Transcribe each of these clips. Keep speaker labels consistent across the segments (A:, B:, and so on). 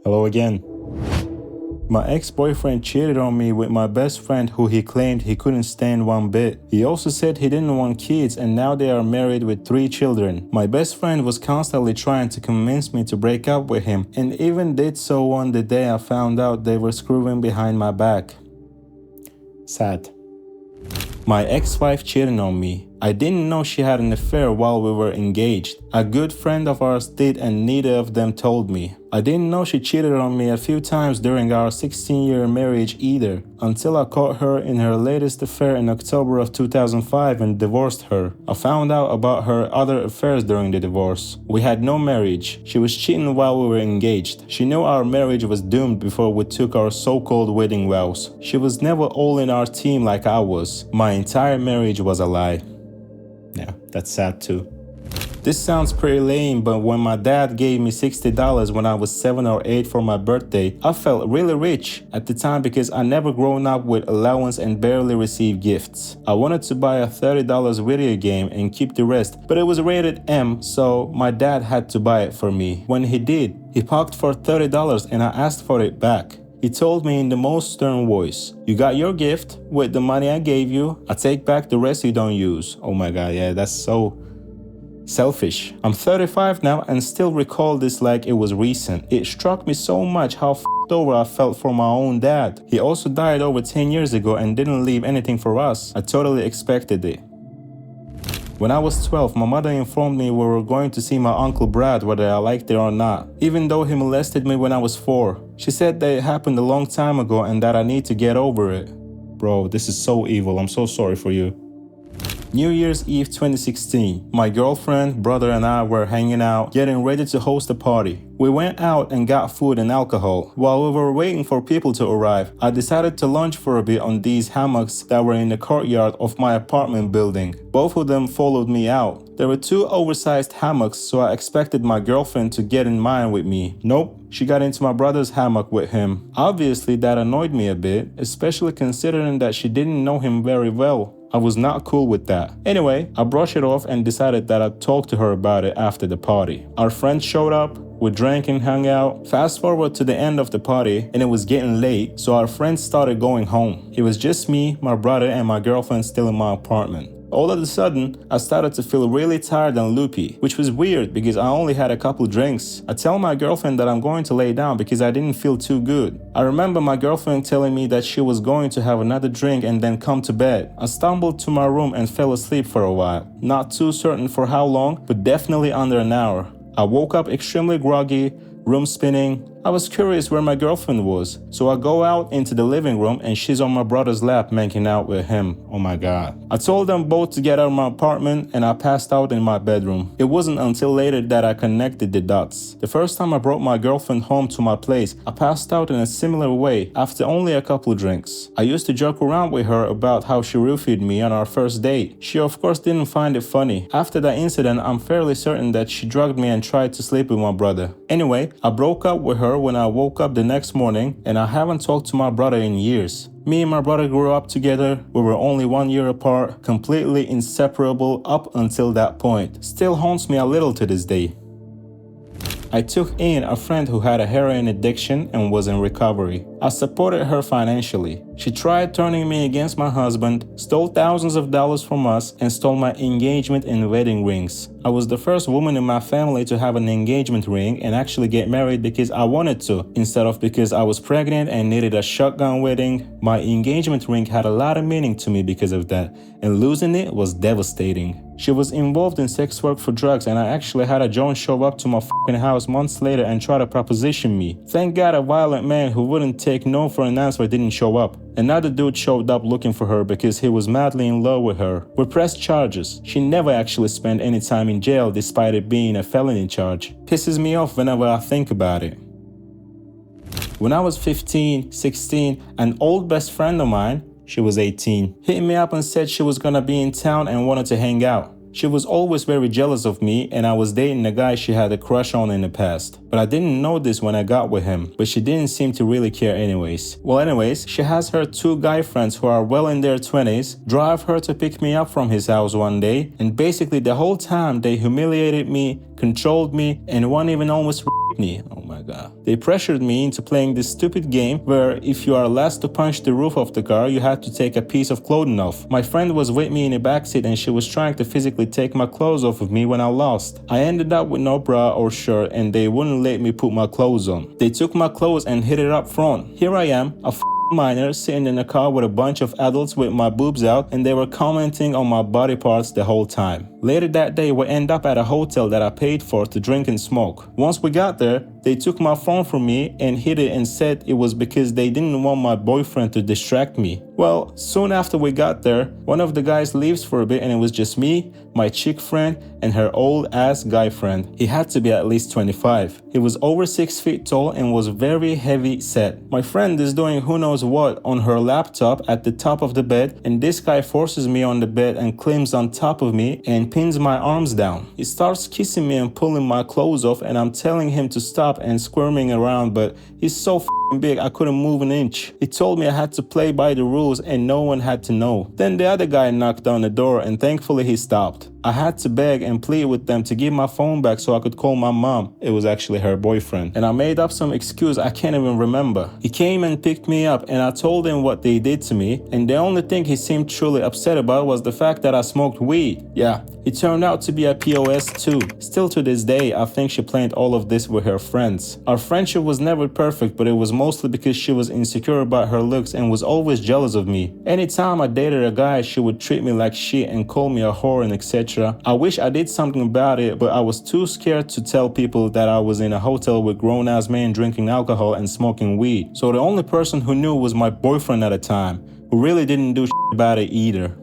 A: Hello again. My ex-boyfriend cheated on me with my best friend who he claimed he couldn't stand one bit. He also said he didn't want kids and now they are married with 3 children. My best friend was constantly trying to convince me to break up with him and even did so on the day I found out they were screwing behind my back. Sad. My ex-wife cheated on me. I didn't know she had an affair while we were engaged. A good friend of ours did and neither of them told me. I didn't know she cheated on me a few times during our 16-year marriage either, until I caught her in her latest affair in October of 2005 and divorced her. I found out about her other affairs during the divorce. We had no marriage. She was cheating while we were engaged. She knew our marriage was doomed before we took our so-called wedding vows. She was never all in our team like I was. My entire marriage was a lie. Yeah, that's sad too. This sounds pretty lame, but when my dad gave me $60 when I was 7 or 8 for my birthday, I felt really rich at the time because I never grown up with allowance and barely received gifts. I wanted to buy a $30 video game and keep the rest, but it was rated M, so my dad had to buy it for me. When he did, he parked for $30 and I asked for it back. He told me in the most stern voice, "You got your gift with the money I gave you. I take back the rest you don't use." Oh my god, yeah, that's so selfish. I'm 35 now and still recall this like it was recent. It struck me so much how f***ed over I felt for my own dad. He also died over 10 years ago and didn't leave anything for us. I totally expected it. When I was 12, my mother informed me we were going to see my Uncle Brad whether I liked it or not, even though he molested me when I was 4. She said that it happened a long time ago and that I need to get over it. Bro, this is so evil. I'm so sorry for you. New Year's Eve 2016. My girlfriend, brother and I were hanging out, getting ready to host a party. We went out and got food and alcohol. While we were waiting for people to arrive, I decided to lunch for a bit on these hammocks that were in the courtyard of my apartment building. Both of them followed me out. There were 2 oversized hammocks, so I expected my girlfriend to get in mine with me. Nope, she got into my brother's hammock with him. Obviously, that annoyed me a bit, especially considering that she didn't know him very well. I was not cool with that. Anyway, I brushed it off and decided that I'd talk to her about it after the party. Our friends showed up, we drank and hung out. Fast forward to the end of the party and it was getting late, so our friends started going home. It was just me, my brother, and my girlfriend still in my apartment. All of a sudden, I started to feel really tired and loopy, which was weird because I only had a couple drinks. I tell my girlfriend that I'm going to lay down because I didn't feel too good. I remember my girlfriend telling me that she was going to have another drink and then come to bed. I stumbled to my room and fell asleep for a while. Not too certain for how long, but definitely under an hour. I woke up extremely groggy, room spinning. I was curious where my girlfriend was, so I go out into the living room and she's on my brother's lap making out with him. Oh my god. I told them both to get out of my apartment and I passed out in my bedroom. It wasn't until later that I connected the dots. The first time I brought my girlfriend home to my place, I passed out in a similar way after only a couple drinks. I used to joke around with her about how she roofied me on our first date. She of course didn't find it funny. After that incident, I'm fairly certain that she drugged me and tried to sleep with my brother. Anyway, I broke up with her when I woke up the next morning and I haven't talked to my brother in years. Me and my brother grew up together, we were only 1 year apart, completely inseparable up until that point. Still haunts me a little to this day. I took in a friend who had a heroin addiction and was in recovery. I supported her financially. She tried turning me against my husband, stole thousands of dollars from us, and stole my engagement and wedding rings. I was the first woman in my family to have an engagement ring and actually get married because I wanted to, instead of because I was pregnant and needed a shotgun wedding. My engagement ring had a lot of meaning to me because of that, and losing it was devastating. She was involved in sex work for drugs and I actually had a Joan show up to my f***ing house months later and try to proposition me. Thank God a violent man who wouldn't take no for an answer didn't show up. Another dude showed up looking for her because he was madly in love with her. We pressed charges. She never actually spent any time in jail despite it being a felony charge. Pisses me off whenever I think about it. When I was 15, 16, an old best friend of mine, she was 18, hit me up and said she was gonna be in town and wanted to hang out. She was always very jealous of me and I was dating a guy she had a crush on in the past. But I didn't know this when I got with him, but she didn't seem to really care anyways. Well anyways, she has her 2 guy friends who are well in their 20s drive her to pick me up from his house one day, and basically the whole time they humiliated me, controlled me, and one even almost me. Oh my god. They pressured me into playing this stupid game where if you are last to punch the roof of the car, you had to take a piece of clothing off. My friend was with me in the backseat and she was trying to physically take my clothes off of me when I lost. I ended up with no bra or shirt and they wouldn't let me put my clothes on. They took my clothes and hid it up front. Here I am, a minor sitting in a car with a bunch of adults with my boobs out and they were commenting on my body parts the whole time. Later that day we end up at a hotel that I paid for to drink and smoke. Once we got there, they took my phone from me and hid it and said it was because they didn't want my boyfriend to distract me. Well, soon after we got there, one of the guys leaves for a bit and it was just me, my chick friend, and her old ass guy friend. He had to be at least 25. He was over 6 feet tall and was very heavy set. My friend is doing who knows what on her laptop at the top of the bed and this guy forces me on the bed and climbs on top of me and pins my arms down. He starts kissing me and pulling my clothes off and I'm telling him to stop and squirming around, but he's so big I couldn't move an inch. He told me I had to play by the rules and no one had to know. Then the other guy knocked on the door and thankfully he stopped. I had to beg and plead with them to give my phone back so I could call my mom. It was actually her boyfriend. And I made up some excuse I can't even remember. He came and picked me up and I told him what they did to me, and the only thing he seemed truly upset about was the fact that I smoked weed. Yeah, he turned out to be a POS too. Still to this day, I think she planned all of this with her friends. Our friendship was never perfect, but it was mostly because she was insecure about her looks and was always jealous of me. Anytime I dated a guy, she would treat me like shit and call me a whore and etc. I wish I did something about it, but I was too scared to tell people that I was in a hotel with grown-ass men drinking alcohol and smoking weed. So the only person who knew was my boyfriend at the time, who really didn't do shit about it either.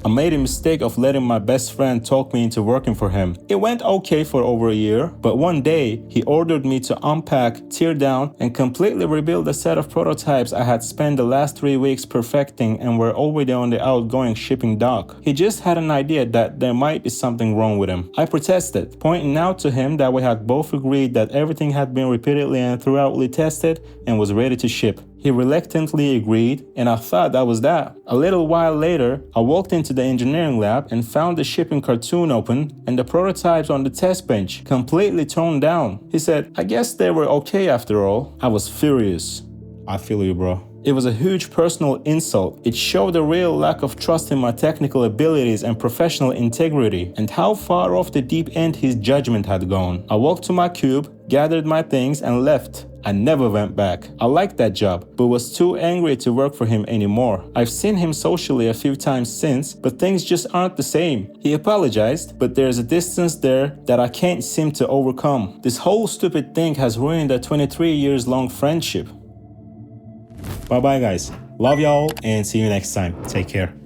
A: I made a mistake of letting my best friend talk me into working for him. It went okay for over a year, but one day he ordered me to unpack, tear down, and completely rebuild a set of prototypes I had spent the last 3 weeks perfecting and were already on the outgoing shipping dock. He just had an idea that there might be something wrong with him. I protested, pointing out to him that we had both agreed that everything had been repeatedly and thoroughly tested and was ready to ship. He reluctantly agreed, and I thought that was that. A little while later, I walked into the engineering lab and found the shipping cartoon open and the prototypes on the test bench, completely torn down. He said, "I guess they were okay after all." I was furious. I feel you, bro. It was a huge personal insult. It showed a real lack of trust in my technical abilities and professional integrity, and how far off the deep end his judgment had gone. I walked to my cube, gathered my things, and left. I never went back. I liked that job, but was too angry to work for him anymore. I've seen him socially a few times since, but things just aren't the same. He apologized, but there's a distance there that I can't seem to overcome. This whole stupid thing has ruined a 23 years long friendship. Bye bye guys. Love y'all and see you next time. Take care.